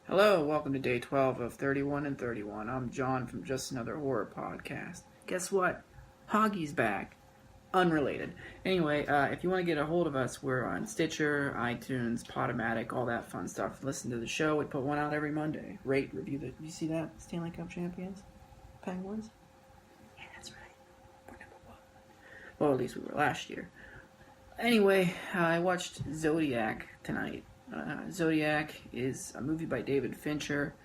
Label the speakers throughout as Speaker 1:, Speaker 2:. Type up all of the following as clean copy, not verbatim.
Speaker 1: Hello, welcome to day 12 of 31 and 31. I'm John from Just Another Horror Podcast. Guess what? Hoggy's back. Unrelated. Anyway, if you want to get a hold of us, we're on Stitcher, iTunes, Podomatic, all that fun stuff. Listen to the show. We put one out every Monday. Rate, review the... You see that? Stanley Cup champions? Penguins? Yeah, that's right. We're number one. Well, at least we were last year. Anyway, I watched Zodiac tonight. Zodiac is a movie by David Fincher.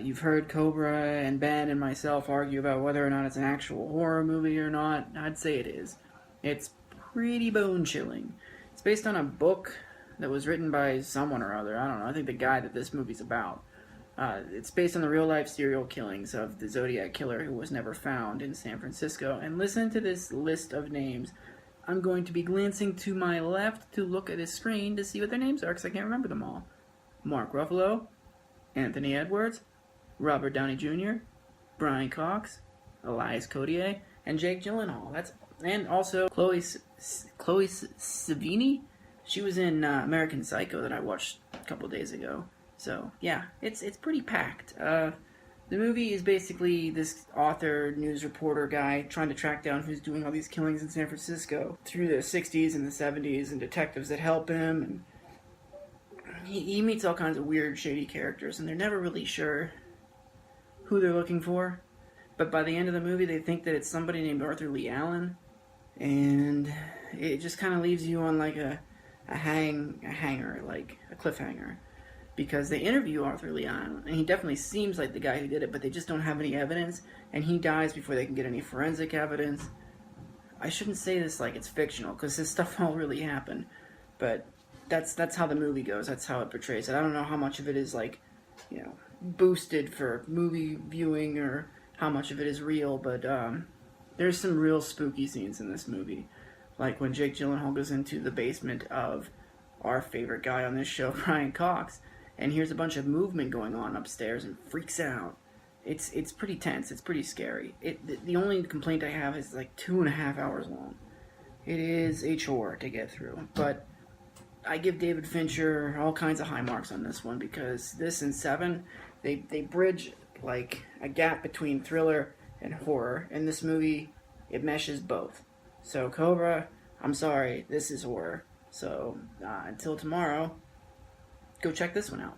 Speaker 1: You've heard Cobra and Ben and myself argue about whether or not it's an actual horror movie or not. I'd say it is. It's pretty bone-chilling. It's based on a book that was written by someone or other. I don't know. I think the guy that this movie's about. It's based on the real-life serial killings of the Zodiac killer who was never found in San Francisco. And listen to this list of names. I'm going to be glancing to my left to look at his screen to see what their names are, because I can't remember them all. Mark Ruffalo, Anthony Edwards, Robert Downey Jr., Brian Cox, Elias Kotier, and Jake Gyllenhaal. And also Chloe Savini. She was in American Psycho that I watched a couple days ago. So yeah, it's pretty packed. The movie is basically this author, news reporter guy trying to track down who's doing all these killings in San Francisco through the 60s and the 70s, and detectives that help him. And he meets all kinds of weird, shady characters, and they're never really sure who they're looking for. But by the end of the movie, they think that it's somebody named Arthur Lee Allen, and it just kind of leaves you on like a hanger, like a cliffhanger. Because they interview Arthur Lee Allen, and he definitely seems like the guy who did it, but they just don't have any evidence, and he dies before they can get any forensic evidence. I shouldn't say this like it's fictional, because this stuff all really happened, but that's how the movie goes. That's how it portrays it. I don't know how much of it is like, boosted for movie viewing, or how much of it is real, but there's some real spooky scenes in this movie, like when Jake Gyllenhaal goes into the basement of our favorite guy on this show, Brian Cox, and here's a bunch of movement going on upstairs and freaks out. It's pretty tense. It's pretty scary. The only complaint I have is like 2.5 hours long. It is a chore to get through, but I give David Fincher all kinds of high marks on this one, because this and Seven, they bridge like a gap between thriller and horror. In this movie, it meshes both. So Cobra, I'm sorry, this is horror. So until tomorrow, go check this one out.